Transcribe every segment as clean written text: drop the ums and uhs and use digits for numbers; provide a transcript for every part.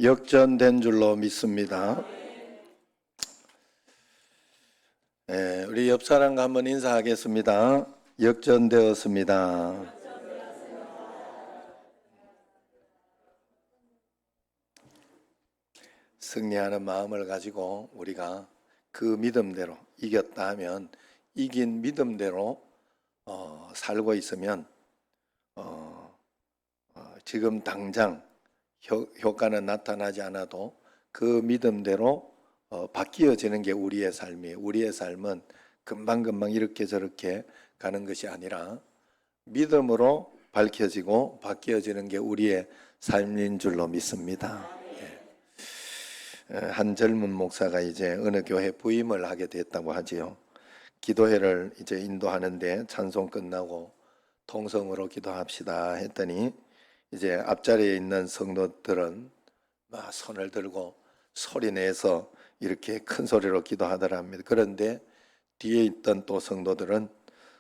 역전된 줄로 믿습니다. 우리 옆 사람과 한번 인사하겠습니다. 역전되었습니다. 승리하는 마음을 가지고 우리가 그 믿음대로 이겼다 하면, 이긴 믿음대로 살고 있으면 지금 당장 효과는 나타나지 않아도 그 믿음대로 바뀌어지는 게 우리의 삶이에요. 우리의 삶은 금방금방 이렇게 저렇게 가는 것이 아니라 믿음으로 밝혀지고 바뀌어지는 게 우리의 삶인 줄로 믿습니다. 한 젊은 목사가 이제 어느 교회 부임을 하게 됐다고 하지요. 기도회를 이제 인도하는데 찬송 끝나고 통성으로 기도합시다 했더니 이제 앞자리에 있는 성도들은 막 손을 들고 소리 내서 이렇게 큰 소리로 기도하더랍니다. 그런데 뒤에 있던 또 성도들은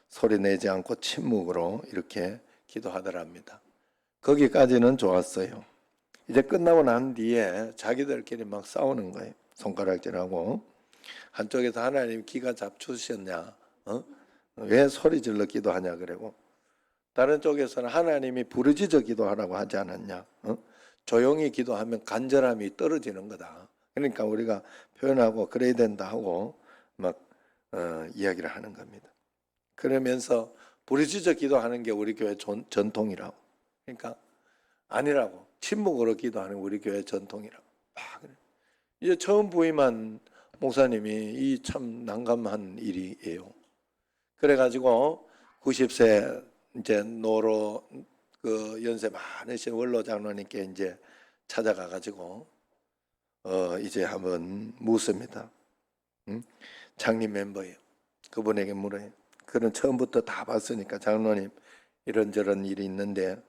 소리 내지 않고 침묵으로 이렇게 기도하더랍니다. 거기까지는 좋았어요. 이제 끝나고 난 뒤에 자기들끼리 막 싸우는 거예요. 손가락질하고. 한쪽에서 하나님 기가 잡수셨냐? 왜 소리 질러 기도하냐 그러고, 다른 쪽에서는 하나님이 부르짖어 기도하라고 하지 않았냐? 조용히 기도하면 간절함이 떨어지는 거다. 그러니까 우리가 표현하고 그래야 된다 하고 막 이야기를 하는 겁니다. 그러면서 부르짖어 기도하는 게 우리 교회 전통이라고. 그러니까 아니라고. 침묵으로 기도하는 우리 교회 전통이라고. 이제 처음 부임한 목사님이 이 참 난감한 일이에요. 그래가지고 90세 이제 노로 그 연세 많으신 원로 장로님께 이제 찾아가가지고 이제 한번 묻습니다. 장님 멤버예요. 그분에게 물어요. 그는 처음부터 다 봤으니까, 장로님 이런저런 일이 있는데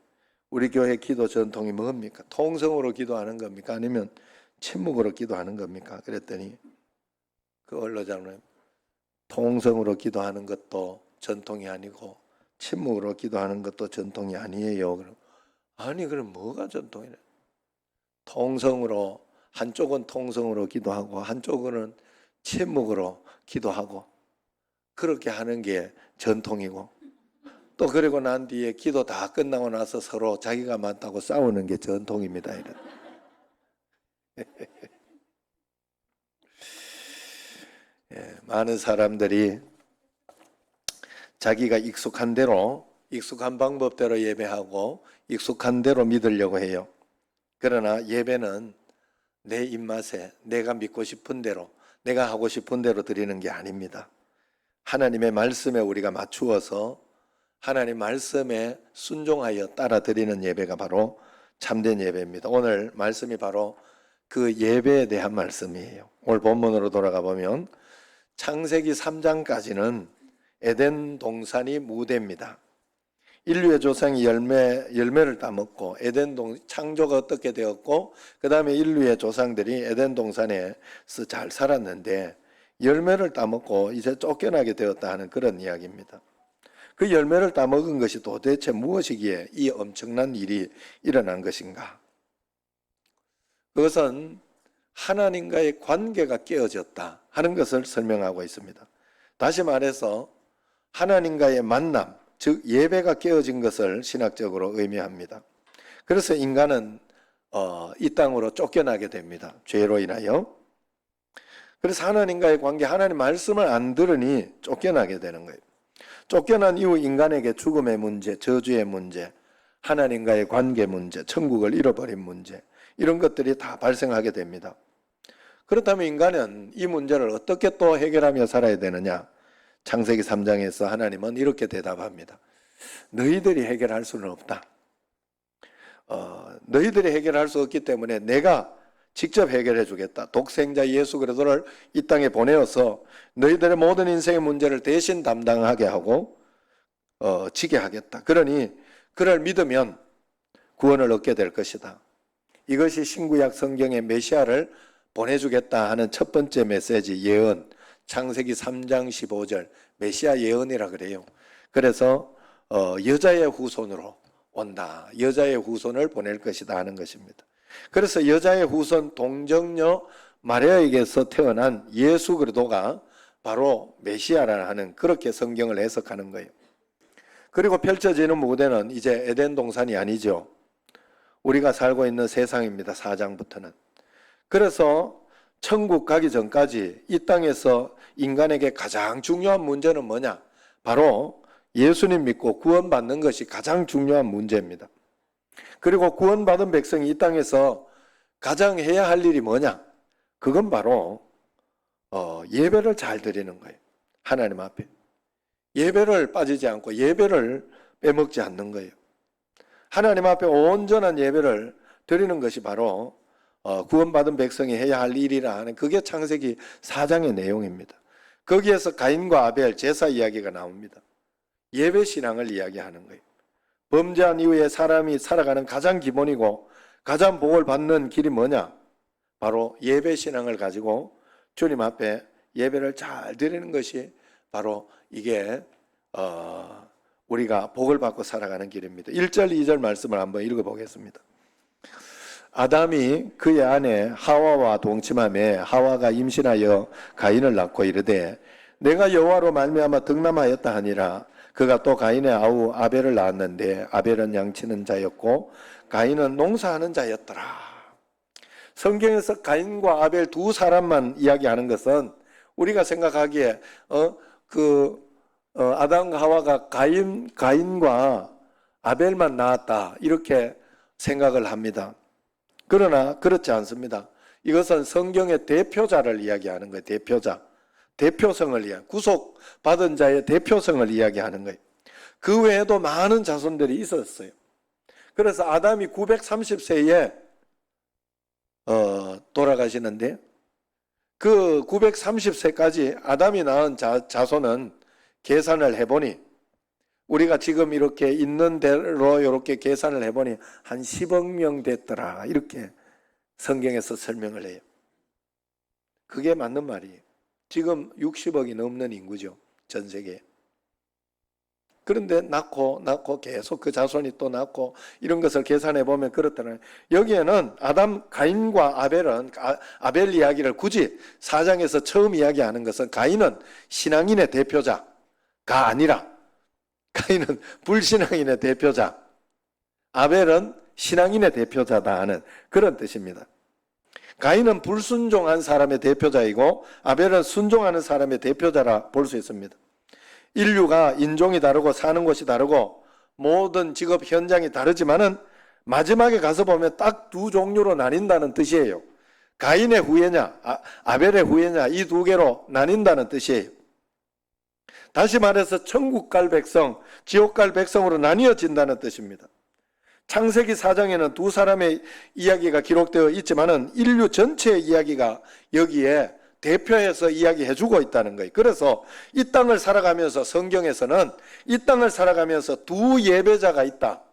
우리 교회 기도 전통이 뭡니까? 통성으로 기도하는 겁니까? 아니면 침묵으로 기도하는 겁니까? 그랬더니 그 원로 장로님, 통성으로 기도하는 것도 전통이 아니고 침묵으로 기도하는 것도 전통이 아니에요. 아니 그럼 뭐가 전통이래? 통성으로, 한쪽은 통성으로 기도하고 한쪽은 침묵으로 기도하고 그렇게 하는 게 전통이고, 또 그리고 난 뒤에 기도 다 끝나고 나서 서로 자기가 맞다고 싸우는 게 전통입니다. 이런. 많은 사람들이 자기가 익숙한 대로, 익숙한 방법대로 예배하고 익숙한 대로 믿으려고 해요. 그러나 예배는 내 입맛에, 내가 믿고 싶은 대로, 내가 하고 싶은 대로 드리는 게 아닙니다. 하나님의 말씀에 우리가 맞추어서 하나님 말씀에 순종하여 따라 드리는 예배가 바로 참된 예배입니다. 오늘 말씀이 바로 그 예배에 대한 말씀이에요. 오늘 본문으로 돌아가 보면 창세기 3장까지는 에덴 동산이 무대입니다. 인류의 조상이 열매를 따먹고 창조가 어떻게 되었고, 그 다음에 인류의 조상들이 에덴 동산에서 잘 살았는데 열매를 따먹고 이제 쫓겨나게 되었다 하는 그런 이야기입니다. 그 열매를 따먹은 것이 도대체 무엇이기에 이 엄청난 일이 일어난 것인가? 그것은 하나님과의 관계가 깨어졌다 하는 것을 설명하고 있습니다. 다시 말해서 하나님과의 만남, 즉 예배가 깨어진 것을 신학적으로 의미합니다. 그래서 인간은 이 땅으로 쫓겨나게 됩니다. 죄로 인하여. 그래서 하나님과의 관계, 하나님 말씀을 안 들으니 쫓겨나게 되는 거예요. 쫓겨난 이후 인간에게 죽음의 문제, 저주의 문제, 하나님과의 관계 문제, 천국을 잃어버린 문제, 이런 것들이 다 발생하게 됩니다. 그렇다면 인간은 이 문제를 어떻게 또 해결하며 살아야 되느냐? 창세기 3장에서 하나님은 이렇게 대답합니다. 너희들이 해결할 수는 없다. 너희들이 해결할 수 없기 때문에 내가 직접 해결해 주겠다. 독생자 예수 그리스도를 이 땅에 보내어서 너희들의 모든 인생의 문제를 대신 담당하게 하고 지게 하겠다. 그러니 그를 믿으면 구원을 얻게 될 것이다. 이것이 신구약 성경의 메시아를 보내주겠다 하는 첫 번째 메시지, 예언. 창세기 3장 15절 메시아 예언이라 그래요. 그래서 여자의 후손으로 온다. 여자의 후손을 보낼 것이다 하는 것입니다. 그래서 여자의 후손 동정녀 마리아에게서 태어난 예수 그리스도가 바로 메시아라 하는, 그렇게 성경을 해석하는 거예요. 그리고 펼쳐지는 무대는 이제 에덴 동산이 아니죠. 우리가 살고 있는 세상입니다. 4장부터는. 그래서 천국 가기 전까지 이 땅에서 인간에게 가장 중요한 문제는 뭐냐? 바로 예수님 믿고 구원받는 것이 가장 중요한 문제입니다. 그리고 구원받은 백성이 이 땅에서 가장 해야 할 일이 뭐냐? 그건 바로 예배를 잘 드리는 거예요. 하나님 앞에. 예배를 빠지지 않고 예배를 빼먹지 않는 거예요. 하나님 앞에 온전한 예배를 드리는 것이 바로 구원받은 백성이 해야 할 일이라 하는, 그게 창세기 4장의 내용입니다. 거기에서 가인과 아벨 제사 이야기가 나옵니다. 예배 신앙을 이야기하는 거예요. 범죄한 이후에 사람이 살아가는 가장 기본이고 가장 복을 받는 길이 뭐냐? 바로 예배 신앙을 가지고 주님 앞에 예배를 잘 드리는 것이 바로 이게 우리가 복을 받고 살아가는 길입니다. 1절 2절 말씀을 한번 읽어보겠습니다. 아담이 그의 아내 하와와 동침하매 하와가 임신하여 가인을 낳고 이르되 내가 여호와로 말미암아 득남하였다 하니라. 그가 또 가인의 아우 아벨을 낳았는데 아벨은 양치는 자였고 가인은 농사하는 자였더라. 성경에서 가인과 아벨 두 사람만 이야기하는 것은 우리가 생각하기에 아담과 하와가 가인과 아벨만 낳았다 이렇게 생각을 합니다. 그러나 그렇지 않습니다. 이것은 성경의 대표자를 이야기하는 거예요. 대표자. 대표성을 구속받은 자의 대표성을 이야기하는 거예요. 그 외에도 많은 자손들이 있었어요. 그래서 아담이 930세에 돌아가시는데 그 930세까지 아담이 낳은 자손은 계산을 해보니 우리가 지금 이렇게 있는 대로 이렇게 계산을 해보니 한 10억 명 됐더라 이렇게 성경에서 설명을 해요. 그게 맞는 말이에요. 지금 60억이 넘는 인구죠. 전 세계에. 그런데 낳고 계속 그 자손이 또 낳고 이런 것을 계산해 보면 그렇다는, 여기에는 가인과 아벨은 아벨 이야기를 굳이 4장에서 처음 이야기하는 것은 가인은 신앙인의 대표자가 아니라 가인은 불신앙인의 대표자, 아벨은 신앙인의 대표자다 하는 그런 뜻입니다. 가인은 불순종한 사람의 대표자이고 아벨은 순종하는 사람의 대표자라 볼 수 있습니다. 인류가 인종이 다르고 사는 곳이 다르고 모든 직업 현장이 다르지만은 마지막에 가서 보면 딱 두 종류로 나뉜다는 뜻이에요. 가인의 후예냐 아벨의 후예냐 이 두 개로 나뉜다는 뜻이에요. 다시 말해서 천국 갈 백성, 지옥 갈 백성으로 나뉘어진다는 뜻입니다. 창세기 4장에는 두 사람의 이야기가 기록되어 있지만은 인류 전체의 이야기가 여기에 대표해서 이야기해주고 있다는 거예요. 그래서 이 땅을 살아가면서 성경에서는 이 땅을 살아가면서 두 예배자가 있다.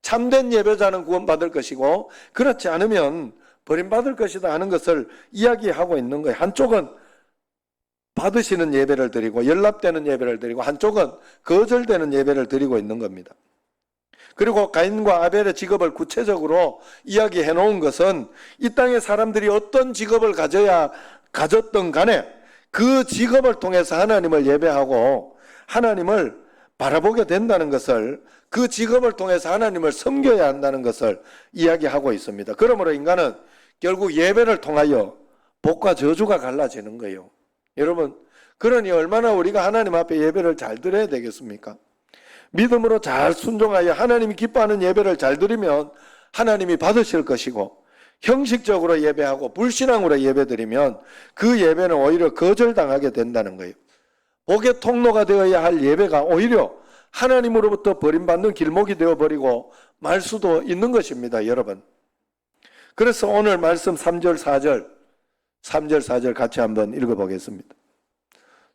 참된 예배자는 구원받을 것이고 그렇지 않으면 버림받을 것이다 하는 것을 이야기하고 있는 거예요. 한쪽은 받으시는 예배를 드리고 연락되는 예배를 드리고 한쪽은 거절되는 예배를 드리고 있는 겁니다. 그리고 가인과 아벨의 직업을 구체적으로 이야기해 놓은 것은 이 땅의 사람들이 어떤 직업을 가졌던 간에 그 직업을 통해서 하나님을 예배하고 하나님을 바라보게 된다는 것을, 그 직업을 통해서 하나님을 섬겨야 한다는 것을 이야기하고 있습니다. 그러므로 인간은 결국 예배를 통하여 복과 저주가 갈라지는 거예요. 여러분, 그러니 얼마나 우리가 하나님 앞에 예배를 잘 드려야 되겠습니까? 믿음으로 잘 순종하여 하나님이 기뻐하는 예배를 잘 드리면 하나님이 받으실 것이고, 형식적으로 예배하고 불신앙으로 예배드리면 그 예배는 오히려 거절당하게 된다는 거예요. 복의 통로가 되어야 할 예배가 오히려 하나님으로부터 버림받는 길목이 되어버리고 말 수도 있는 것입니다, 여러분. 그래서 오늘 말씀 3절 4절 같이 한번 읽어보겠습니다.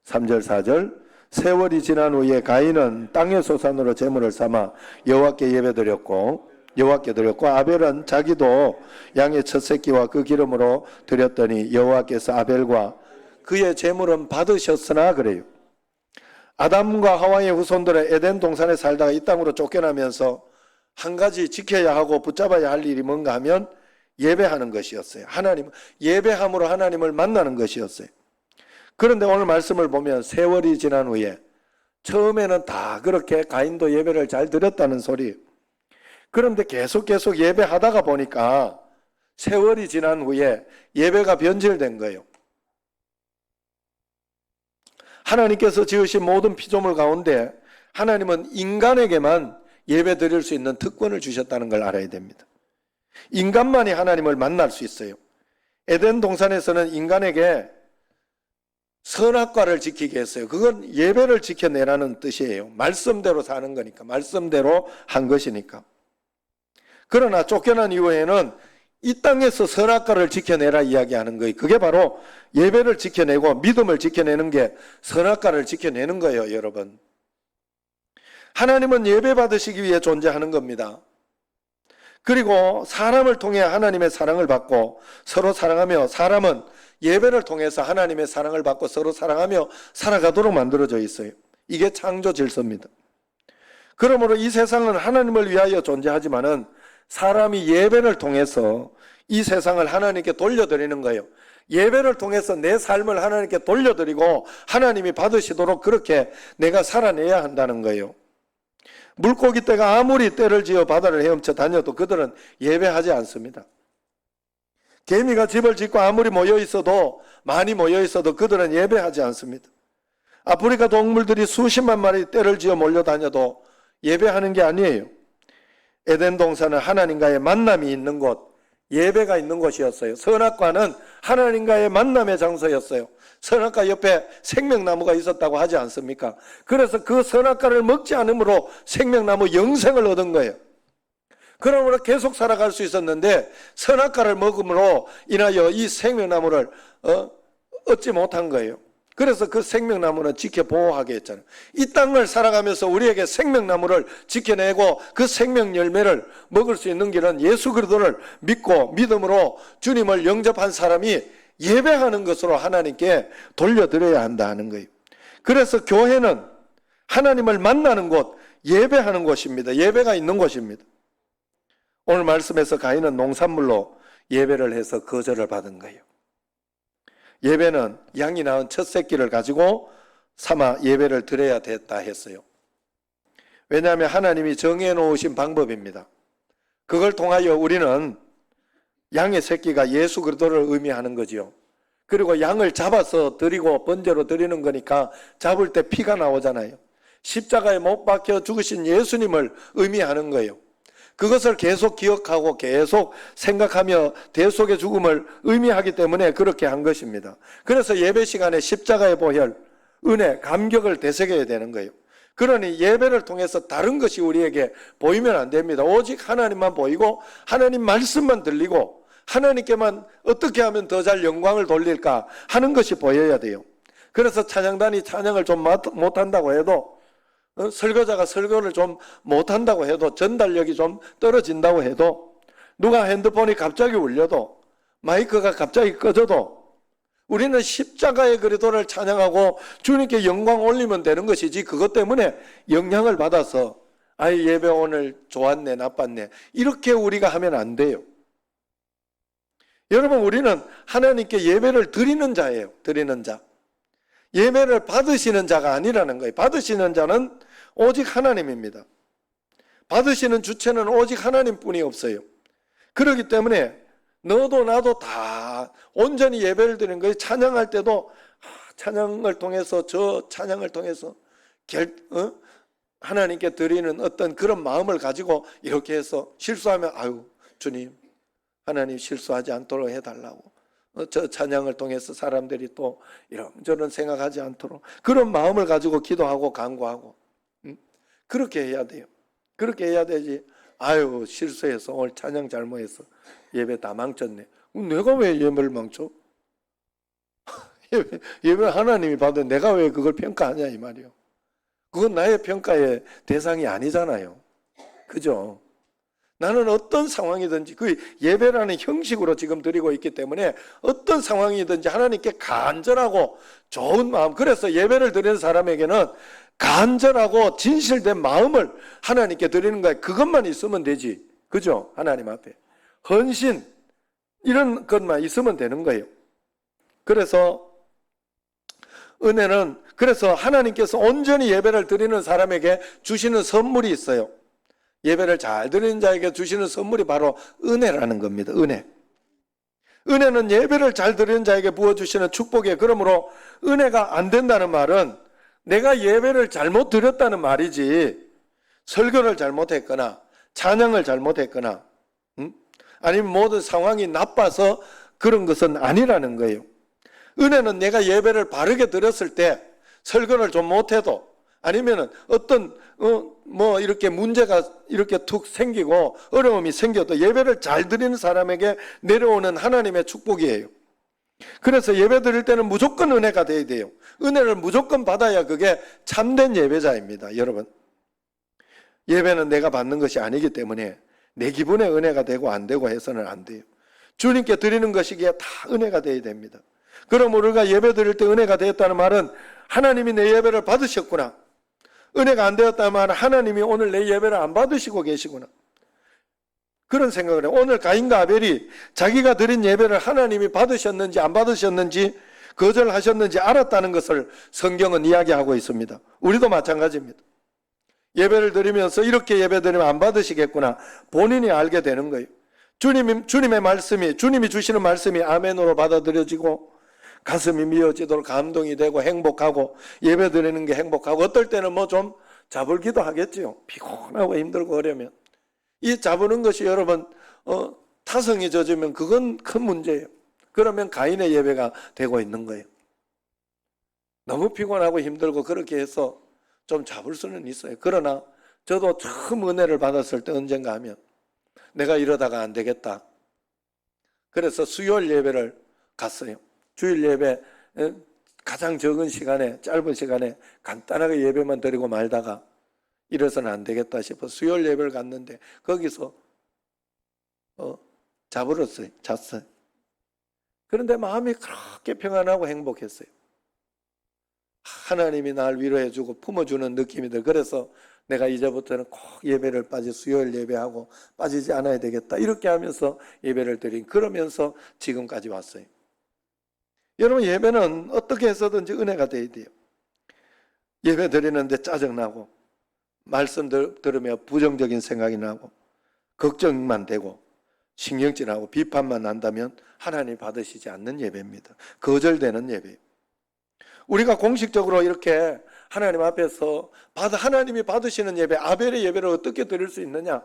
3절 4절 세월이 지난 후에 가인은 땅의 소산으로 제물을 삼아 여호와께 예배드렸고 아벨은 자기도 양의 첫 새끼와 그 기름으로 드렸더니 여호와께서 아벨과 그의 제물은 받으셨으나 그래요. 아담과 하와의 후손들은 에덴 동산에 살다가 이 땅으로 쫓겨나면서 한 가지 지켜야 하고 붙잡아야 할 일이 뭔가 하면 예배하는 것이었어요. 예배함으로 하나님을 만나는 것이었어요. 그런데 오늘 말씀을 보면 세월이 지난 후에 처음에는 다 그렇게 가인도 예배를 잘 드렸다는 소리. 그런데 계속 예배하다가 보니까 세월이 지난 후에 예배가 변질된 거예요. 하나님께서 지으신 모든 피조물 가운데 하나님은 인간에게만 예배 드릴 수 있는 특권을 주셨다는 걸 알아야 됩니다. 인간만이 하나님을 만날 수 있어요. 에덴 동산에서는 인간에게 선악과를 지키게 했어요. 그건 예배를 지켜내라는 뜻이에요. 말씀대로 사는 거니까, 말씀대로 한 것이니까. 그러나 쫓겨난 이후에는 이 땅에서 선악과를 지켜내라 이야기하는 거예요. 그게 바로 예배를 지켜내고 믿음을 지켜내는 게 선악과를 지켜내는 거예요, 여러분. 하나님은 예배 받으시기 위해 존재하는 겁니다. 그리고 사람을 통해 하나님의 사랑을 받고 서로 사랑하며, 사람은 예배를 통해서 하나님의 사랑을 받고 서로 사랑하며 살아가도록 만들어져 있어요. 이게 창조 질서입니다. 그러므로 이 세상은 하나님을 위하여 존재하지만은 사람이 예배를 통해서 이 세상을 하나님께 돌려드리는 거예요. 예배를 통해서 내 삶을 하나님께 돌려드리고 하나님이 받으시도록 그렇게 내가 살아내야 한다는 거예요. 물고기 떼가 아무리 떼를 지어 바다를 헤엄쳐 다녀도 그들은 예배하지 않습니다. 개미가 집을 짓고 아무리 많이 모여 있어도 그들은 예배하지 않습니다. 아프리카 동물들이 수십만 마리 떼를 지어 몰려다녀도 예배하는 게 아니에요. 에덴 동산은 하나님과의 만남이 있는 곳, 예배가 있는 곳이었어요. 선악과는 하나님과의 만남의 장소였어요. 선악과 옆에 생명나무가 있었다고 하지 않습니까? 그래서 그 선악과를 먹지 않으므로 생명나무 영생을 얻은 거예요. 그러므로 계속 살아갈 수 있었는데 선악과를 먹음으로 인하여 이 생명나무를 얻지 못한 거예요. 그래서 그 생명나무는 지켜 보호하게 했잖아요. 이 땅을 살아가면서 우리에게 생명나무를 지켜내고 그 생명 열매를 먹을 수 있는 길은 예수 그리스도를 믿고 믿음으로 주님을 영접한 사람이 예배하는 것으로 하나님께 돌려드려야 한다는 거예요. 그래서 교회는 하나님을 만나는 곳, 예배하는 곳입니다. 예배가 있는 곳입니다. 오늘 말씀에서 가인은 농산물로 예배를 해서 거절을 받은 거예요. 예배는 양이 낳은 첫 새끼를 가지고 삼아 예배를 드려야 됐다 했어요. 왜냐하면 하나님이 정해 놓으신 방법입니다. 그걸 통하여 우리는 양의 새끼가 예수 그리스도를 의미하는 거지요. 그리고 양을 잡아서 드리고 번제로 드리는 거니까 잡을 때 피가 나오잖아요. 십자가에 못 박혀 죽으신 예수님을 의미하는 거예요. 그것을 계속 기억하고 계속 생각하며 대속의 죽음을 의미하기 때문에 그렇게 한 것입니다. 그래서 예배 시간에 십자가의 보혈, 은혜, 감격을 되새겨야 되는 거예요. 그러니 예배를 통해서 다른 것이 우리에게 보이면 안 됩니다. 오직 하나님만 보이고 하나님 말씀만 들리고 하나님께만 어떻게 하면 더 잘 영광을 돌릴까 하는 것이 보여야 돼요. 그래서 찬양단이 찬양을 좀 못한다고 해도, 설교자가 설교를 좀 못한다고 해도, 전달력이 좀 떨어진다고 해도, 누가 핸드폰이 갑자기 울려도, 마이크가 갑자기 꺼져도 우리는 십자가의 그리스도를 찬양하고 주님께 영광 올리면 되는 것이지, 그것 때문에 영향을 받아서 아이 예배 오늘 좋았네 나빴네 이렇게 우리가 하면 안 돼요. 여러분, 우리는 하나님께 예배를 드리는 자예요. 드리는 자. 예배를 받으시는 자가 아니라는 거예요. 받으시는 자는 오직 하나님입니다. 받으시는 주체는 오직 하나님뿐이 없어요. 그렇기 때문에 너도 나도 다 온전히 예배를 드리는 거예요. 찬양할 때도 찬양을 통해서, 저 찬양을 통해서 하나님께 드리는 어떤 그런 마음을 가지고 이렇게 해서 실수하면 아유 주님 하나님 실수하지 않도록 해달라고, 저 찬양을 통해서 사람들이 또 이런저런 생각하지 않도록 그런 마음을 가지고 기도하고 간구하고, 그렇게 해야 돼요. 그렇게 해야 되지. 아유 실수해서 오늘 찬양 잘못해서 예배 다 망쳤네. 내가 왜 예배를 망쳐? 예배 하나님이 받은 내가 왜 그걸 평가하냐 이 말이요. 그건 나의 평가의 대상이 아니잖아요. 그죠? 나는 어떤 상황이든지 그 예배라는 형식으로 지금 드리고 있기 때문에 어떤 상황이든지 하나님께 간절하고 좋은 마음, 그래서 예배를 드리는 사람에게는 간절하고 진실된 마음을 하나님께 드리는 거예요. 그것만 있으면 되지. 그죠? 하나님 앞에 헌신, 이런 것만 있으면 되는 거예요. 그래서 은혜는, 그래서 하나님께서 온전히 예배를 드리는 사람에게 주시는 선물이 있어요. 예배를 잘 드리는 자에게 주시는 선물이 바로 은혜라는 겁니다. 은혜. 은혜는 예배를 잘 드리는 자에게 부어주시는 축복이에요. 그러므로 은혜가 안 된다는 말은 내가 예배를 잘못 드렸다는 말이지, 설교를 잘못했거나 찬양을 잘못했거나 아니면 모든 상황이 나빠서 그런 것은 아니라는 거예요. 은혜는 내가 예배를 바르게 드렸을 때 설교를 좀 못해도, 아니면은 어떤 뭐 이렇게 문제가 이렇게 툭 생기고 어려움이 생겨도 예배를 잘 드리는 사람에게 내려오는 하나님의 축복이에요. 그래서 예배 드릴 때는 무조건 은혜가 돼야 돼요. 은혜를 무조건 받아야 그게 참된 예배자입니다. 여러분, 예배는 내가 받는 것이 아니기 때문에 내 기분에 은혜가 되고 안 되고 해서는 안 돼요. 주님께 드리는 것이기에 다 은혜가 돼야 됩니다. 그럼 우리가 예배 드릴 때 은혜가 되었다는 말은 하나님이 내 예배를 받으셨구나. 은혜가 안 되었다는 말은 하나님이 오늘 내 예배를 안 받으시고 계시구나. 그런 생각을 해요. 오늘 가인과 아벨이 자기가 드린 예배를 하나님이 받으셨는지 안 받으셨는지, 거절하셨는지 알았다는 것을 성경은 이야기하고 있습니다. 우리도 마찬가지입니다. 예배를 드리면서 이렇게 예배 드리면 안 받으시겠구나, 본인이 알게 되는 거예요. 주님의 말씀이, 주님이 주시는 말씀이 아멘으로 받아들여지고 가슴이 미어지도록 감동이 되고 행복하고, 예배 드리는 게 행복하고, 어떨 때는 뭐 좀 잡을기도 하겠지요. 피곤하고 힘들고 그러면 이 잡으는 것이 여러분 타성이 젖으면 그건 큰 문제예요. 그러면 가인의 예배가 되고 있는 거예요. 너무 피곤하고 힘들고 그렇게 해서 좀 잡을 수는 있어요. 그러나 저도 처음 은혜를 받았을 때 언젠가 하면 내가 이러다가 안 되겠다. 그래서 수요일 예배를 갔어요. 주일 예배 가장 적은 시간에, 짧은 시간에 간단하게 예배만 드리고 말다가 이래서는 안 되겠다 싶어 수요일 예배를 갔는데 거기서 자버렸어요. 잤어요. 그런데 마음이 그렇게 평안하고 행복했어요. 하나님이 날 위로해주고 품어주는 느낌이 들어요. 그래서 내가 이제부터는 꼭 예배를 수요일 예배하고 빠지지 않아야 되겠다, 이렇게 하면서 예배를 드린, 그러면서 지금까지 왔어요. 여러분, 예배는 어떻게 해서든지 은혜가 돼야 돼요. 예배 드리는데 짜증나고 말씀 들으며 부정적인 생각이 나고 걱정만 되고 신경질하고 비판만 난다면 하나님 받으시지 않는 예배입니다. 거절되는 예배예요. 우리가 공식적으로 이렇게 하나님 앞에서 하나님이 받으시는 예배, 아벨의 예배를 어떻게 드릴 수 있느냐,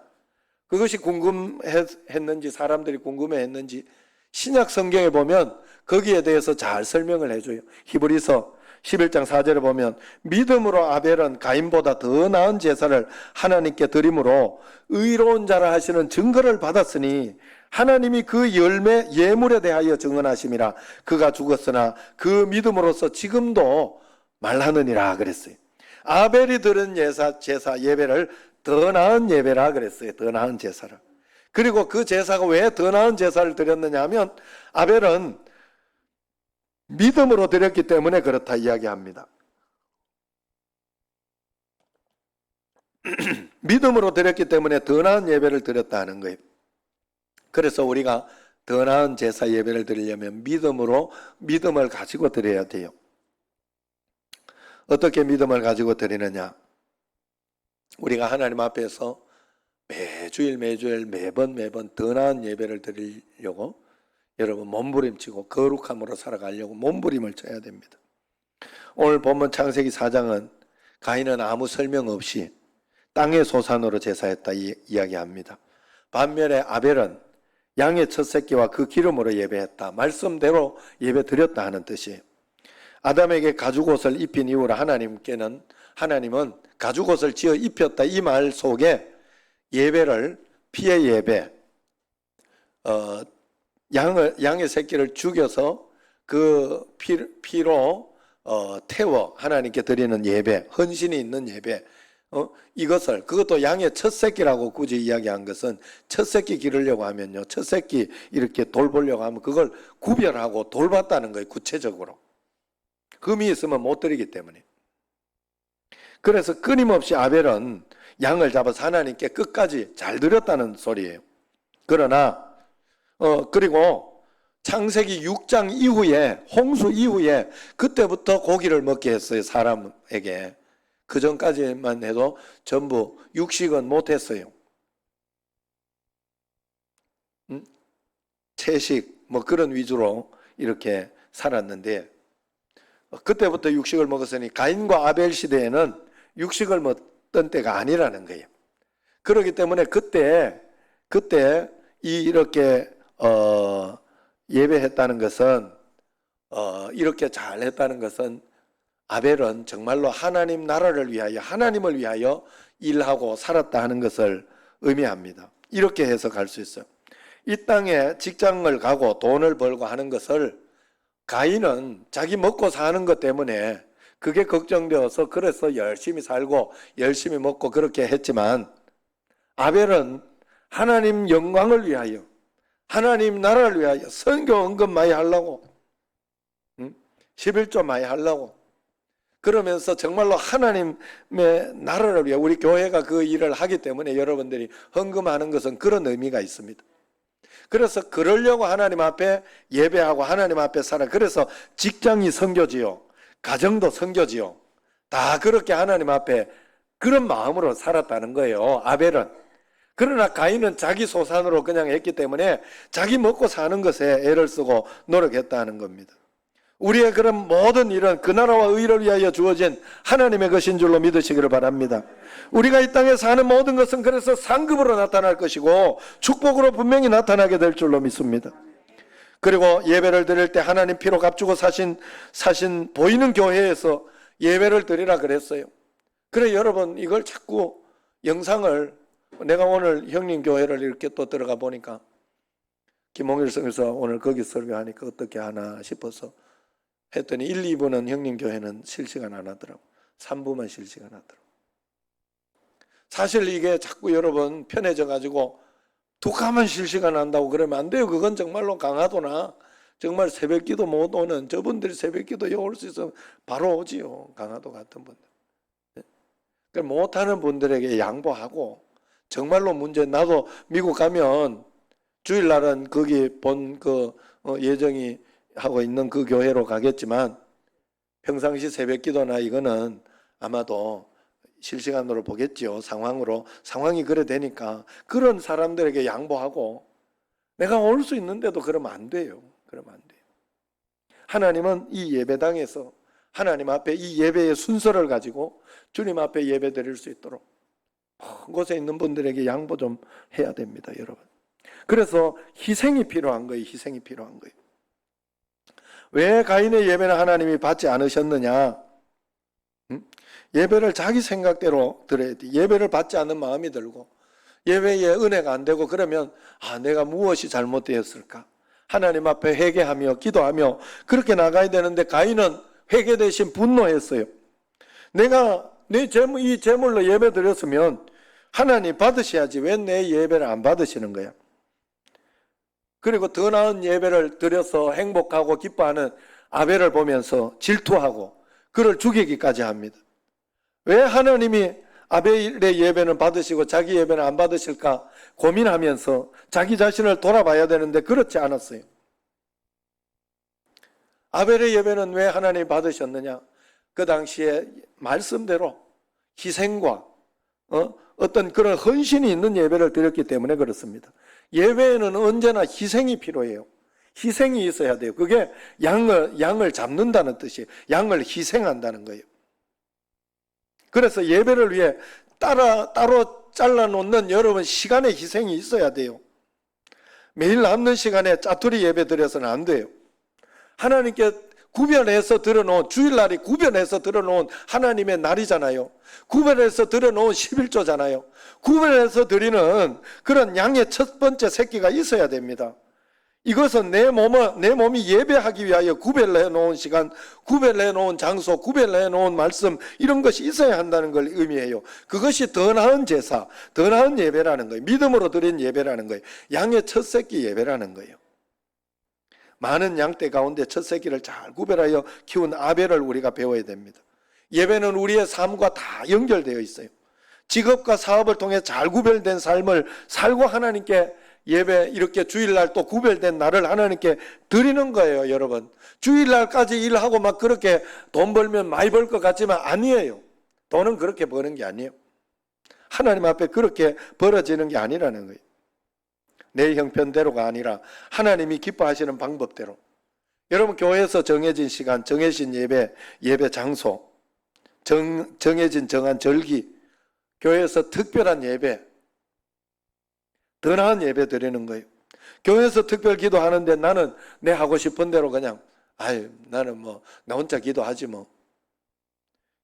그것이 궁금했는지, 사람들이 궁금해했는지 신약 성경에 보면 거기에 대해서 잘 설명을 해줘요. 히브리서 11장 4절에 보면 믿음으로 아벨은 가인보다 더 나은 제사를 하나님께 드림으로 의로운 자라 하시는 증거를 받았으니 하나님이 그 예물에 대하여 증언하심이라. 그가 죽었으나 그 믿음으로써 지금도 말하느니라 그랬어요. 아벨이 드린 제사 예배를 더 나은 예배라 그랬어요. 더 나은 제사를. 그리고 그 제사가 왜 더 나은 제사를 드렸느냐 하면 아벨은 믿음으로 드렸기 때문에 그렇다 이야기합니다. 믿음으로 드렸기 때문에 더 나은 예배를 드렸다 하는 거예요. 그래서 우리가 더 나은 제사 예배를 드리려면 믿음을 가지고 드려야 돼요. 어떻게 믿음을 가지고 드리느냐? 우리가 하나님 앞에서 매주일 매번 더 나은 예배를 드리려고 여러분 몸부림치고 거룩함으로 살아가려고 몸부림을 쳐야 됩니다. 오늘 본문 창세기 4장은 가인은 아무 설명 없이 땅의 소산으로 제사했다 이야기합니다. 반면에 아벨은 양의 첫 새끼와 그 기름으로 예배했다, 말씀대로 예배 드렸다 하는 뜻이에요. 아담에게 가죽옷을 입힌 이후로 하나님은 가죽옷을 지어 입혔다, 이 말 속에 예배를, 피의 예배, 양의 새끼를 죽여서 그 피로 태워 하나님께 드리는 예배, 헌신이 있는 예배, 그것도 양의 첫 새끼라고 굳이 이야기한 것은, 첫 새끼 기르려고 하면요, 첫 새끼 이렇게 돌보려고 하면 그걸 구별하고 돌봤다는 거예요. 구체적으로 금이 있으면 못 드리기 때문에. 그래서 끊임없이 아벨은 양을 잡아서 하나님께 끝까지 잘 드렸다는 소리예요. 그러나 그리고 창세기 6장 이후에, 홍수 이후에 그때부터 고기를 먹게 했어요, 사람에게. 그 전까지만 해도 전부 육식은 못했어요. 채식 뭐 그런 위주로 이렇게 살았는데, 그때부터 육식을 먹었으니 가인과 아벨 시대에는 육식을 먹던 때가 아니라는 거예요. 그렇기 때문에 그때 이렇게 예배했다는 것은, 이렇게 잘했다는 것은, 아벨은 정말로 하나님 나라를 위하여, 하나님을 위하여 일하고 살았다 하는 것을 의미합니다. 이렇게 해석할 수 있어요. 이 땅에 직장을 가고 돈을 벌고 하는 것을 가인은 자기 먹고 사는 것 때문에 그게 걱정되어서 그래서 열심히 살고 열심히 먹고 그렇게 했지만, 아벨은 하나님 영광을 위하여, 하나님 나라를 위하여 선교 헌금 많이 하려고, 11조 많이 하려고, 그러면서 정말로 하나님의 나라를 위해, 우리 교회가 그 일을 하기 때문에 여러분들이 헌금하는 것은 그런 의미가 있습니다. 그래서 그러려고 하나님 앞에 예배하고 하나님 앞에 살아. 그래서 직장이 선교지요, 가정도 선교지요, 다 그렇게 하나님 앞에 그런 마음으로 살았다는 거예요, 아벨은. 그러나 가인은 자기 소산으로 그냥 했기 때문에 자기 먹고 사는 것에 애를 쓰고 노력했다는 겁니다. 우리의 그런 모든 일은 그 나라와 의를 위하여 주어진 하나님의 것인 줄로 믿으시기를 바랍니다. 우리가 이 땅에 사는 모든 것은 그래서 상급으로 나타날 것이고 축복으로 분명히 나타나게 될 줄로 믿습니다. 그리고 예배를 드릴 때 하나님 피로 값주고 사신 보이는 교회에서 예배를 드리라 그랬어요. 그래 여러분, 이걸 자꾸 영상을, 내가 오늘 형님 교회를 이렇게 또 들어가 보니까 김홍일 성에서 오늘 거기 설교하니까 어떻게 하나 싶어서 했더니 1, 2부는 형님 교회는 실시간 안 하더라고. 3부만 실시간 하더라고. 사실 이게 자꾸 여러분 편해져 가지고 독하면 실시간 한다고 그러면 안 돼요. 그건 정말로 강화도나 정말 새벽기도 못 오는 저분들이 새벽기도 올 수 있으면 바로 오지요, 강화도 같은 분들. 못하는 분들에게 양보하고, 정말로 문제, 나도 미국 가면 주일날은 거기 본 예정이 하고 있는 그 교회로 가겠지만 평상시 새벽기도나 이거는 아마도 실시간으로 보겠죠. 상황이 그래 되니까 그런 사람들에게 양보하고, 내가 올 수 있는데도 그러면 안 돼요. 하나님은 이 예배당에서 하나님 앞에 이 예배의 순서를 가지고 주님 앞에 예배 드릴 수 있도록 먼 곳에 있는 분들에게 양보 좀 해야 됩니다, 여러분. 그래서 희생이 필요한 거예요. 왜 가인의 예배는 하나님이 받지 않으셨느냐? 예배를 자기 생각대로 드려야 돼. 예배를 받지 않는 마음이 들고 예배에 은혜가 안 되고 그러면 내가 무엇이 잘못되었을까? 하나님 앞에 회개하며 기도하며 그렇게 나가야 되는데, 가인은 회개 대신 분노했어요. 내가 이 제물로 예배 드렸으면 하나님 받으셔야지 왜 내 예배를 안 받으시는 거야? 그리고 더 나은 예배를 드려서 행복하고 기뻐하는 아벨을 보면서 질투하고 그를 죽이기까지 합니다. 왜 하나님이 아벨의 예배는 받으시고 자기 예배는 안 받으실까 고민하면서 자기 자신을 돌아봐야 되는데 그렇지 않았어요. 아벨의 예배는 왜 하나님이 받으셨느냐? 그 당시에 말씀대로 희생과 어떤 그런 헌신이 있는 예배를 드렸기 때문에 그렇습니다. 예배에는 언제나 희생이 필요해요. 희생이 있어야 돼요. 그게 양을 잡는다는 뜻이에요. 양을 희생한다는 거예요. 그래서 예배를 위해 따로 잘라놓는 여러분 시간의 희생이 있어야 돼요. 매일 남는 시간에 짜투리 예배 드려서는 안 돼요. 하나님께 구별해서 들어놓은, 주일날이 구별해서 들어놓은 하나님의 날이잖아요. 구별해서 들어놓은 11조잖아요. 구별해서 드리는 그런 양의 첫 번째 새끼가 있어야 됩니다. 이것은 내 몸이 예배하기 위하여 구별해 놓은 시간, 구별해 놓은 장소, 구별해 놓은 말씀, 이런 것이 있어야 한다는 걸 의미해요. 그것이 더 나은 제사, 더 나은 예배라는 거예요. 믿음으로 드린 예배라는 거예요. 양의 첫 새끼 예배라는 거예요. 많은 양떼 가운데 첫 새끼를 잘 구별하여 키운 아벨을 우리가 배워야 됩니다. 예배는 우리의 삶과 다 연결되어 있어요. 직업과 사업을 통해 잘 구별된 삶을 살고 하나님께 예배 이렇게 주일날 또 구별된 날을 하나님께 드리는 거예요, 여러분. 주일날까지 일하고 막 그렇게 돈 벌면 많이 벌 것 같지만 아니에요. 돈은 그렇게 버는 게 아니에요. 하나님 앞에 그렇게 벌어지는 게 아니라는 거예요. 내 형편대로가 아니라 하나님이 기뻐하시는 방법대로. 여러분, 교회에서 정해진 시간, 정해진 예배 장소, 정해진 정한 절기, 교회에서 특별한 예배, 더 나은 예배 드리는 거예요. 교회에서 특별 기도하는데 나는 내 하고 싶은 대로 그냥 나는 나 혼자 기도하지 뭐.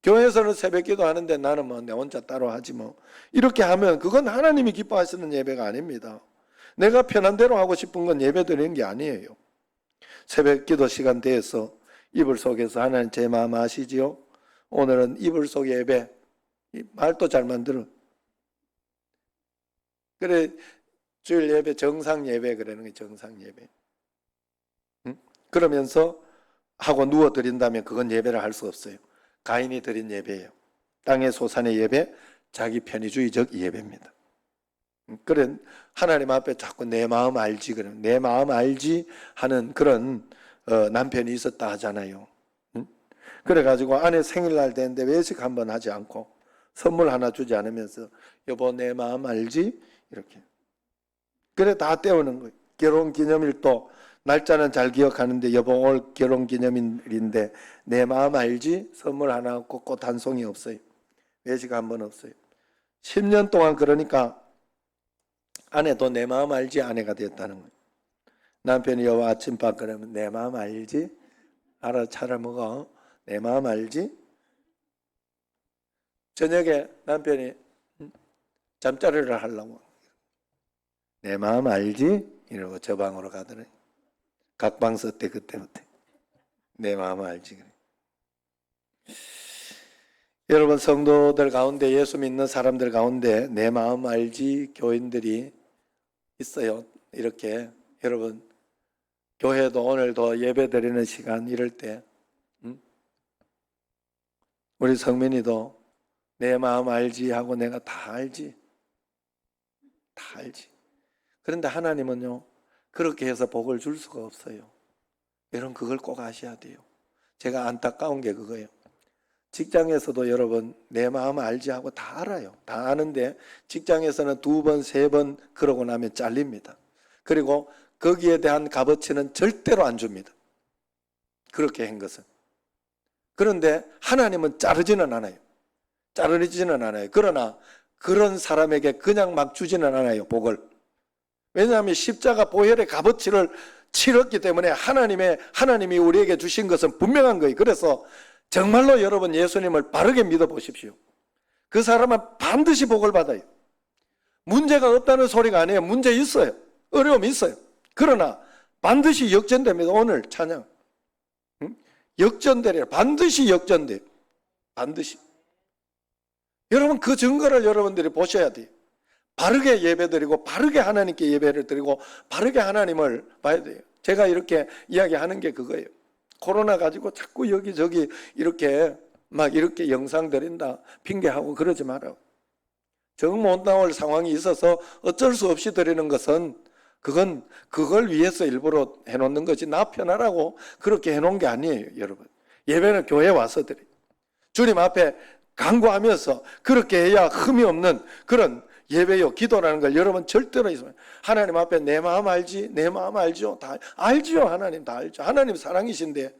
교회에서는 새벽 기도하는데 나는 내 혼자 따로 하지 뭐. 이렇게 하면 그건 하나님이 기뻐하시는 예배가 아닙니다. 내가 편한 대로 하고 싶은 건 예배 드리는 게 아니에요. 새벽 기도 시간 되어서 이불 속에서 하나님 제 마음 아시지요? 오늘은 이불 속 예배. 말도 잘 만들어. 그래, 주일 예배 정상 예배 그러는 게 정상 예배. 응? 그러면서 하고 누워 드린다면 그건 예배를 할 수 없어요. 가인이 드린 예배예요. 땅의 소산의 예배, 자기 편의주의적 예배입니다. 그래, 하나님 앞에 자꾸 내 마음 알지, 그러면 내 마음 알지 하는 그런 남편이 있었다 하잖아요. 응? 그래가지고 아내 생일날 되는데 외식 한번 하지 않고 선물 하나 주지 않으면서 여보 내 마음 알지? 이렇게. 그래 다 때우는 거예요. 결혼기념일도 날짜는 잘 기억하는데 여보 오늘 결혼기념일인데 내 마음 알지? 선물 하나 없고 꽃 한 송이 없어요. 외식 한번 없어요. 10년 동안 그러니까 아내도 내 마음 알지? 아내가 됐다는 거예요. 남편이 여보 아침밥 그러면 내 마음 알지? 알아 차려 먹어. 내 마음 알지? 저녁에 남편이 잠자리를 하려고 내 마음 알지? 이러고 저 방으로 가더니 각방 썼대 그때부터. 내 마음 알지? 그래. 여러분 성도들 가운데 예수 믿는 사람들 가운데 내 마음 알지 교인들이 있어요. 이렇게 여러분 교회도 오늘도 예배 드리는 시간 이럴 때 우리 성민이도 내 마음 알지 하고 내가 다 알지. 다 알지. 그런데 하나님은요 그렇게 해서 복을 줄 수가 없어요. 여러분 그걸 꼭 아셔야 돼요. 제가 안타까운 게 그거예요. 직장에서도 여러분 내 마음 알지 하고 다 알아요. 다 아는데 직장에서는 2번, 3번 그러고 나면 잘립니다. 그리고 거기에 대한 값어치는 절대로 안 줍니다. 그렇게 한 것은. 그런데 하나님은 자르지는 않아요. 자르지는 않아요. 그러나 그런 사람에게 그냥 막 주지는 않아요. 복을. 왜냐하면 십자가 보혈의 값어치를 치렀기 때문에 하나님이 우리에게 주신 것은 분명한 거예요. 그래서 정말로 여러분 예수님을 바르게 믿어보십시오. 그 사람은 반드시 복을 받아요. 문제가 없다는 소리가 아니에요. 문제 있어요. 어려움이 있어요. 그러나 반드시 역전됩니다. 오늘 찬양. 역전되리라. 반드시 역전돼요. 반드시. 여러분 그 증거를 여러분들이 보셔야 돼요. 바르게 예배드리고 바르게 하나님께 예배를 드리고 바르게 하나님을 봐야 돼요. 제가 이렇게 이야기하는 게 그거예요. 코로나 가지고 자꾸 여기저기 이렇게 막 이렇게 영상 드린다 핑계하고 그러지 마라. 정 못 나올 상황이 있어서 어쩔 수 없이 드리는 것은 그걸 위해서 일부러 해놓는 거지 나 편하라고 그렇게 해놓은 게 아니에요. 여러분 예배는 교회에 와서 드려요. 주님 앞에 간구하면서 그렇게 해야 흠이 없는 그런 예배요 기도라는 걸 여러분 절대로 있으면 하나님 앞에 내 마음 알지? 내 마음 알죠? 다 알지요. 하나님 다 알죠. 하나님 사랑이신데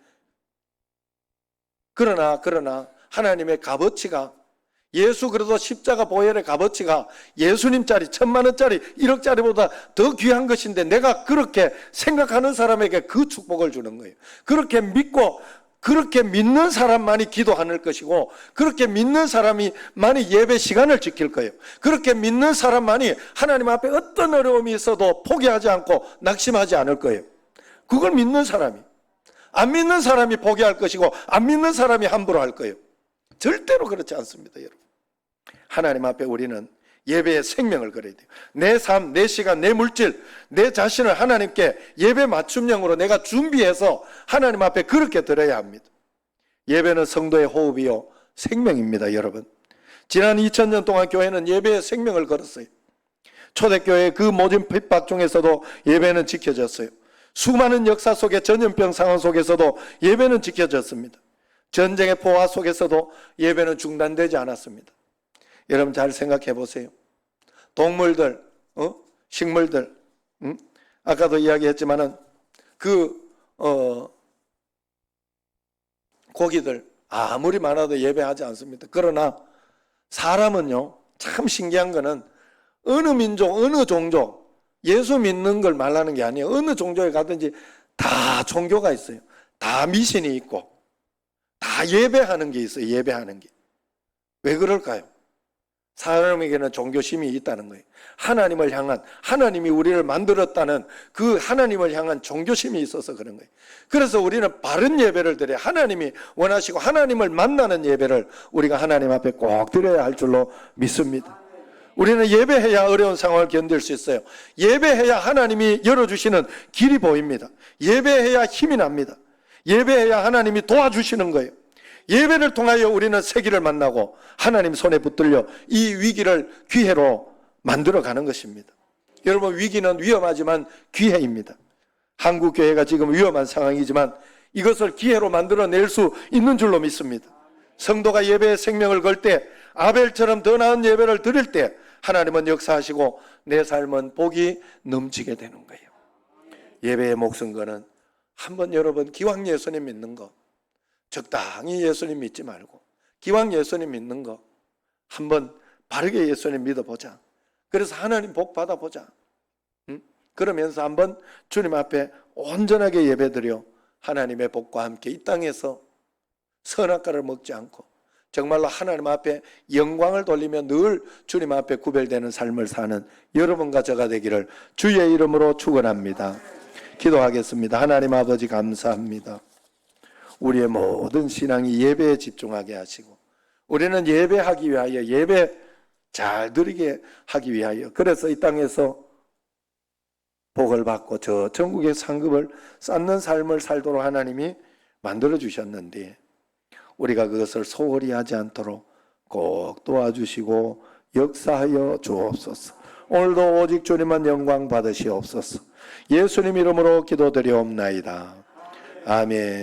그러나 하나님의 값어치가 예수 그리스도 십자가 보혈의 값어치가 예수님짜리 1000만원짜리 1억짜리보다 더 귀한 것인데 내가 그렇게 생각하는 사람에게 그 축복을 주는 거예요. 그렇게 믿고 그렇게 믿는 사람만이 기도하는 것이고 그렇게 믿는 사람만이 예배 시간을 지킬 거예요. 그렇게 믿는 사람만이 하나님 앞에 어떤 어려움이 있어도 포기하지 않고 낙심하지 않을 거예요. 그걸 믿는 사람이. 안 믿는 사람이 포기할 것이고 안 믿는 사람이 함부로 할 거예요. 절대로 그렇지 않습니다. 여러분. 하나님 앞에 우리는 예배의 생명을 걸어야 돼요. 내 삶, 내 시간, 내 물질, 내 자신을 하나님께 예배 맞춤형으로 내가 준비해서 하나님 앞에 그렇게 드려야 합니다. 예배는 성도의 호흡이요 생명입니다. 여러분 지난 2000년 동안 교회는 예배의 생명을 걸었어요. 초대교회의 그 모진 핍박 중에서도 예배는 지켜졌어요. 수많은 역사 속의 전염병 상황 속에서도 예배는 지켜졌습니다. 전쟁의 포화 속에서도 예배는 중단되지 않았습니다. 여러분 잘 생각해 보세요. 동물들, 식물들, 아까도 이야기했지만은 고기들 아무리 많아도 예배하지 않습니다. 그러나 사람은요, 참 신기한 거는 어느 민족, 어느 종족, 예수 믿는 걸 말하는 게 아니에요. 어느 종족에 가든지 다 종교가 있어요. 다 미신이 있고 다 예배하는 게 있어요. 예배하는 게. 왜 그럴까요? 사람에게는 종교심이 있다는 거예요. 하나님을 향한, 하나님이 우리를 만들었다는 그 하나님을 향한 종교심이 있어서 그런 거예요. 그래서 우리는 바른 예배를 드려야, 하나님이 원하시고 하나님을 만나는 예배를 우리가 하나님 앞에 꼭 드려야 할 줄로 믿습니다. 우리는 예배해야 어려운 상황을 견딜 수 있어요. 예배해야 하나님이 열어주시는 길이 보입니다. 예배해야 힘이 납니다. 예배해야 하나님이 도와주시는 거예요. 예배를 통하여 우리는 세기를 만나고 하나님 손에 붙들려 이 위기를 기회로 만들어가는 것입니다. 여러분, 위기는 위험하지만 기회입니다. 한국교회가 지금 위험한 상황이지만 이것을 기회로 만들어낼 수 있는 줄로 믿습니다. 성도가 예배에 생명을 걸 때, 아벨처럼 더 나은 예배를 드릴 때 하나님은 역사하시고 내 삶은 복이 넘치게 되는 거예요. 예배의 목숨 거는 한번 여러분, 기왕 예수님 믿는 거, 적당히 예수님 믿지 말고 기왕 예수님 믿는 거 한번 바르게 예수님 믿어보자. 그래서 하나님 복 받아보자. 그러면서 한번 주님 앞에 온전하게 예배드려 하나님의 복과 함께 이 땅에서 선악과를 먹지 않고 정말로 하나님 앞에 영광을 돌리며 늘 주님 앞에 구별되는 삶을 사는 여러분과 저가 되기를 주의 이름으로 축원합니다. 기도하겠습니다. 하나님 아버지, 감사합니다. 우리의 모든 신앙이 예배에 집중하게 하시고 우리는 예배하기 위하여, 예배 잘 드리게 하기 위하여, 그래서 이 땅에서 복을 받고 저 천국의 상급을 쌓는 삶을 살도록 하나님이 만들어 주셨는데 우리가 그것을 소홀히 하지 않도록 꼭 도와주시고 역사하여 주옵소서. 오늘도 오직 주님만 영광 받으시옵소서. 예수님 이름으로 기도드리옵나이다. 아멘.